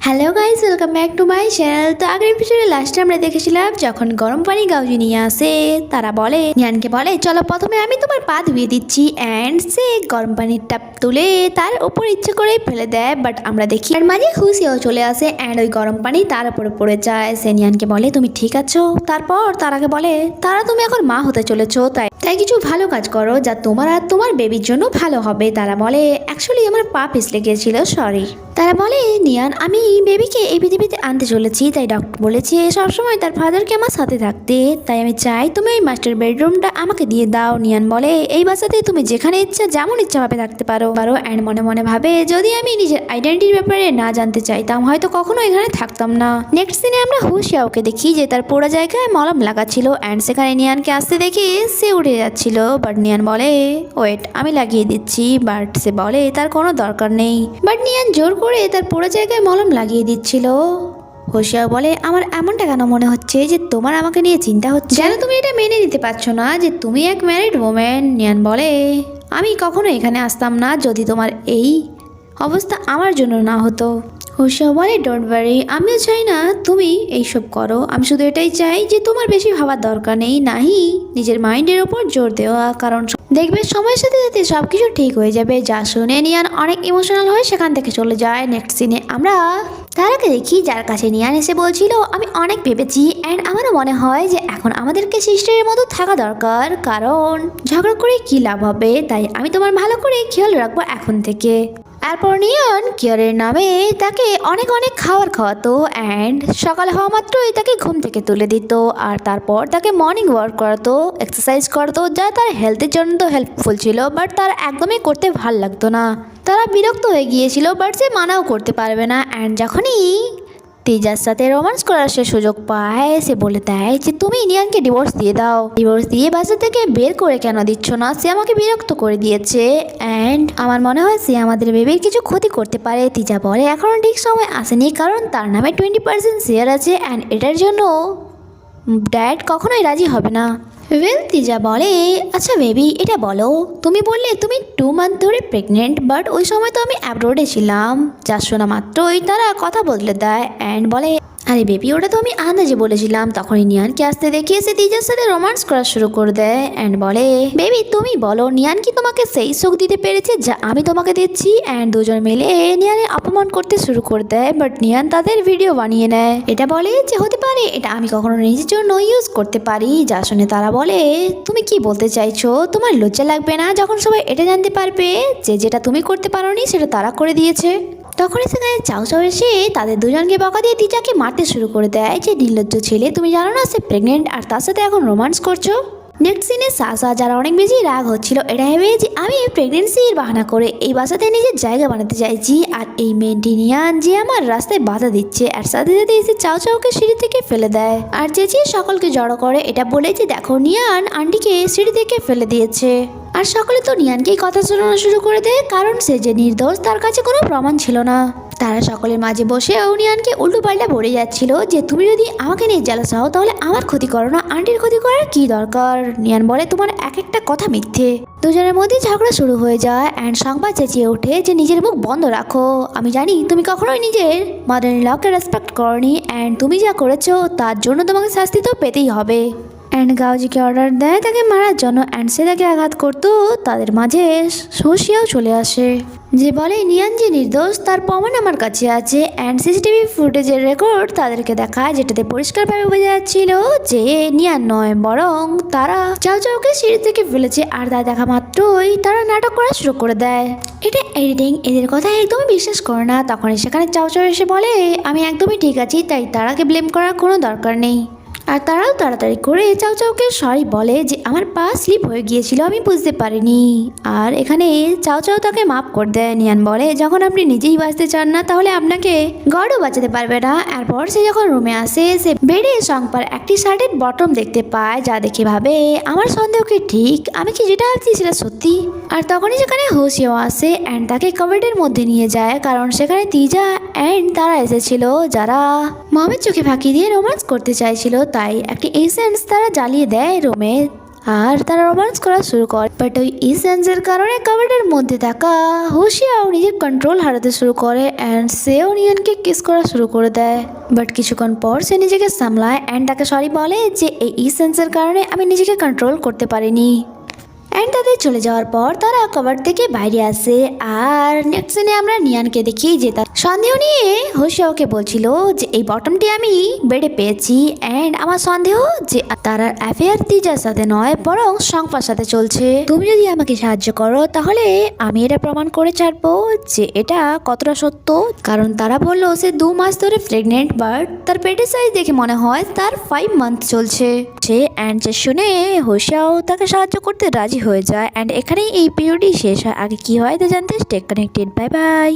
Hello guys, welcome back to my channel. তো আগের এপিসোডে লাস্টে আমরা দেখেছিলাম যখন গরম পানি গাউজি নিয়ে আসে, তারা বলে নিয়ানকে বলে চলো প্রথমে আমি তোমার পা ধুয়ে দিচ্ছি, অ্যান্ড সে গরম পানির টাপ তুলে তার উপর ইচ্ছে করে ফেলে দেয়। বাট আমরা দেখি আর মাঝে হুসিও চলে আসে, অ্যান্ড ওই গরম পানি তার উপরে পড়ে যায়। সে নিয়ানকে বলে তুমি ঠিক আছো? তারপর তারাকে বলে তারা তুমি এখন মা হতে চলেছো, তাই তাই কিছু ভালো কাজ করো যা তোমার আর তোমার বেবির জন্য ভালো হবে। তারা বলে অ্যাকচুয়ালি আমার পা পিছলে গিয়েছিল, সরি। তারা বলে নিয়ান আমি বেবিকে এই পৃথিবীতে আনতে চলেছি, তাই ডক্টর বলেছে সবসময় তার ফাদারকে আমার সাথে থাকতে, তাই আমি চাই তুমি ওই মাস্টার বেডরুমটা আমাকে দিয়ে দাও। নিয়ান বলে এই বাসাতে তুমি যেখানে ইচ্ছা যেমন ইচ্ছা ভাবে থাকতে পারো। অ্যান্ড মনে মনে ভাবে যদি আমি নিজের আইডেন্টিটির ব্যাপারে না জানতে চাইতাম হয়তো কখনো এখানে থাকতাম না। নেক্সট দিনে আমরা হুশিয়াওকে দেখি যে তার পুরো জায়গায় মলম লাগাচ্ছিল, অ্যান্ড সেখানে নিয়ানকে আসতে দেখে সে উঠে যাচ্ছিল। বাট নিয়ান বলে ওয়েট আমি লাগিয়ে দিচ্ছি, বাট সে বলে তার কোনো দরকার নেই। বাট নিয়ান জোর করে তার পুরো জায়গায় মলম লাগিয়ে দিচ্ছিল। হোশিয়া বলে আমার এমনটা কেন মনে হচ্ছে যে তোমার আমাকে নিয়ে চিন্তা হচ্ছে, যেন তুমি এটা মেনে নিতে পারছো না যে তুমি এক ম্যারিড ওম্যান। নিয়ান বলে আমি কখনো এখানে আসতাম না যদি তোমার এই অবস্থা আমার জন্য না হতো। হোশিয়া বলে ডোন্ট ওয়ারি, আমিও চাই না তুমি এইসব করো, আমি শুধু এটাই চাই যে তোমার বেশি ভাবার দরকার নেই, নাহি নিজের মাইন্ডের ওপর জোর দেওয়া, কারণ দেখবে সময়ের সাথে সাথে সব কিছু ঠিক হয়ে যাবে। যা শুনে নিয়ান অনেক ইমোশনাল হয়ে সেখান থেকে চলে যায়। নেক্সট সিনে আমরা তারাকে দেখি যার কাছে নিয়ান এসে বলছিল আমি অনেক ভেবেছি, অ্যান্ড আমারও মনে হয় যে এখন আমাদেরকে সিস্টারের মতো থাকা দরকার, কারণ ঝগড়া করে কি লাভ হবে, তাই আমি তোমার ভালো করে খেয়াল রাখবো এখন থেকে। এরপর নিয়ান কিয়ারের নামে তাকে অনেক অনেক খাবার খাওয়াতো, অ্যান্ড সকাল হওয়া মাত্রই তাকে ঘুম থেকে তুলে দিত, আর তারপর তাকে মর্নিং ওয়ার্ক করাতো, এক্সারসাইজ করতো, যা তার হেলথের জন্য তো হেল্পফুল ছিল, বাট তার একদমই করতে ভাল লাগতো না। তারা বিরক্ত হয়ে গিয়েছিল, বাট সে মানাও করতে পারবে না। অ্যান্ড যখনই তেজার সাথে রোমান্স করার সে সুযোগ পায়, সে বলে দেয় যে তুমি নিয়ানকে ডিভোর্স দিয়ে দাও, ডিভোর্স দিয়ে বাসা থেকে বের করে কেন দিচ্ছ না, সে আমাকে বিরক্ত করে দিয়েছে, অ্যান্ড আমার মনে হয় সে আমাদের বেবির কিছু ক্ষতি করতে পারে। তিজা বলে এখনো ঠিক সময় আসেনি, কারণ তার নামে 20% শেয়ার আছে, অ্যান্ড এটার জন্য ড্যাড কখনোই রাজি হবে না। তিজা বলে আচ্ছা বেবি এটা বলো, তুমি বললে তুমি 2 মান্থ ধরে প্রেগনেন্ট, বাট ওই সময় তো আমি অ্যাব্রোডে ছিলাম। যা শোনা মাত্রই তারা কথা বদলে দেয়, অ্যান্ড বলে আরে বেবি ওটা তো আমি আন্দাজে বলেছিলাম। তখনই নিয়ানকে আসতে দেখে সে তিজার সাথে রোমান্স করা শুরু করে দেয়, অ্যান্ড বলে বেবি তুমি বলো নিয়ান কি তোমাকে সেই সুখ দিতে পেরেছে যা আমি তোমাকে দিচ্ছি। অ্যান্ড দুজন মিলে নিয়ানের অপমান করতে শুরু করে দেয়, বাট নিয়ান তাদের ভিডিও বানিয়ে নেয়। এটা বলে যে হতে পারে এটা আমি কখনো নিজের জন্য ইউজ করতে পারি। যা শুনে তারা বলে তুমি কি বলতে চাইছো, তোমার লজ্জা লাগবে না যখন সবাই এটা জানতে পারবে যে যেটা তুমি করতে পারোনি সেটা তারা করে দিয়েছে। তখনই সেখানে চাও চাও এসে তাদের দুজনকে বকা দিয়ে তিজাকে মারতে শুরু করে দেয় যে নির্লজ্জ ছেলে, তুমি জানো না সে প্রেগনেন্ট আর তার সাথে এখন রোমান্স করছো। নেক্সট সিনে সাসা যারা অনেক বেশি রাগ হচ্ছিল এটা ভেবে যে আমি প্রেগনেন্সির বাহানা করে এই বাসাতে নিজের জায়গা বানাতে চাইছি, আর এই মেয়েটি নিয়ান যে আমার রাস্তায় বাধা দিচ্ছে, আর সাথে সাথে এসে চাও চাওকে সিঁড়ি থেকে ফেলে দেয়, আর চেঁচিয়ে সকলকে জড়ো করে এটা বলে যে দেখো নিয়ান আন্টিকে সিঁড়ি থেকে ফেলে দিয়েছে। আর সকলে তো নিয়ানকেই কথা শোনানো শুরু করে দেয়, কারণ সে যে নির্দোষ তার কাছে কোনো প্রমাণ ছিল না। তারা সকলের মাঝে বসে নিয়ানকে উল্টো পাল্টা বলে যাচ্ছিল যে তুমি যদি আমাকে নিয়ে জেলাস হও তাহলে আমার ক্ষতি করো না, আন্টির ক্ষতি করার কি দরকার। নিয়ান বলে তোমার এক একটা কথা মিথ্যে। দুজনের মধ্যে ঝগড়া শুরু হয়ে যায়, অ্যান্ড সংবাদ চেঁচিয়ে ওঠে যে নিজের মুখ বন্ধ রাখো, আমি জানি তুমি কখনোই নিজের মাদার ইন লকে রেসপেক্ট করনি, অ্যান্ড তুমি যা করেছো তার জন্য তোমাকে শাস্তি তো পেতেই হবে। অ্যান্ড গাউজিকে অর্ডার দেয় তাকে মারার জন্য, অ্যান্ড সে তাকে আঘাত করতো। তাদের মাঝে সোশিয়াও চলে আসে, যে বলে নিয়ান যে নির্দোষ তার প্রমাণ আমার কাছে আছে, অ্যান্ড সিসিটিভি ফুটেজের রেকর্ড তাদেরকে দেখায় যেটাতে পরিষ্কারভাবে বোঝা যাচ্ছিল যে নিয়ান নয় বরং তারা চাও চাওকে সিঁড়ি থেকে ফেলেছে। আর তা দেখা মাত্রই তারা নাটক করা শুরু করে দেয়, এটা এডিটিং, এদের কথা একদমই বিশ্বাস করে না। তখন সেখানে চাও চাও এসে বলে আমি একদমই ঠিক আছি, তাই তারাকে ব্লেম করার কোনো দরকার নেই। আর তারাও তাড়াতাড়ি করে চাও চাওকে সরি বলে যে আমার পা স্লিপ হয়ে গিয়েছিল, আমি বুঝতে পারিনি। আর এখানে চাও চাও তাকে মাফ করে দেয়। নিয়ান বলে যখন আপনি নিজেই বাঁচতে চান না তাহলে আপনাকে গডও বাঁচাতে পারবে না। এরপর সে যখন রুমে আসে সে বেডে সংপার একটি শার্টের বটম দেখতে পায়, যা দেখে ভাবে আমার সন্দেহ কি ঠিক, আমি কি যেটা ভাবছি সেটা সত্যি। আর তখনই সেখানে হুশিয়াও আসে, অ্যান্ড তাকে কভারের মধ্যে নিয়ে যায়, কারণ সেখানে তিজা অ্যান্ড তারা এসেছিল যারা মমের চোখে ফাঁকি দিয়ে রোমান্স করতে চাইছিল, তাই একটি এসেন্স তারা জ্বালিয়ে দেয় রুমে। আর তারা রোমান্স করা শুরু করে। বাট ওই ইসেন্সের কারণে কাবার্ডের মধ্যে থাকা হুশিয়াও নিজের কন্ট্রোল হারাতে শুরু করে অ্যান্ড সেও নিয়নকে কিস করা শুরু করে দেয়। বাট কিছুক্ষণ পর সে নিজেকে সামলায় অ্যান্ড তাকে সরি বলে যে এই ইসেন্সের কারণে আমি নিজেকে কন্ট্রোল করতে পারিনি। অ্যান্ড তাদের চলে যাওয়ার পর তারা কভার থেকে বাইরে আসে। আর নেক্সট সিনে আমরা নিয়ানকে দেখি যে তার সন্দেহ নিয়ে হোশিয়াওকে বলছিল যে এই বটমটি আমি বেডে পেয়েছি অ্যান্ড আমার সন্দেহ যে তার অ্যাফেয়ার তিজার সাথে নয় বরং সংপার সাথে চলছে। তুমি যদি আমাকে সাহায্য করো তাহলে আমি এটা প্রমাণ করে ছাড়বো যে এটা কতটা সত্য। কারণ তারা বললো সে 2 মাস ধরে প্রেগনেন্ট বাট তার পেটের সাইজ দেখে মনে হয় তার 5 মান্থ চলছে। অ্যান্ড যে শুনে হোশিয়াও তাকে সাহায্য করতে রাজি হয়ে যায়। অ্যান্ড এখানেই এই পিরিয়ডই শেষ হয়। আগে কি হয় তা জানতে স্টে কানেক্টেড। Bye bye.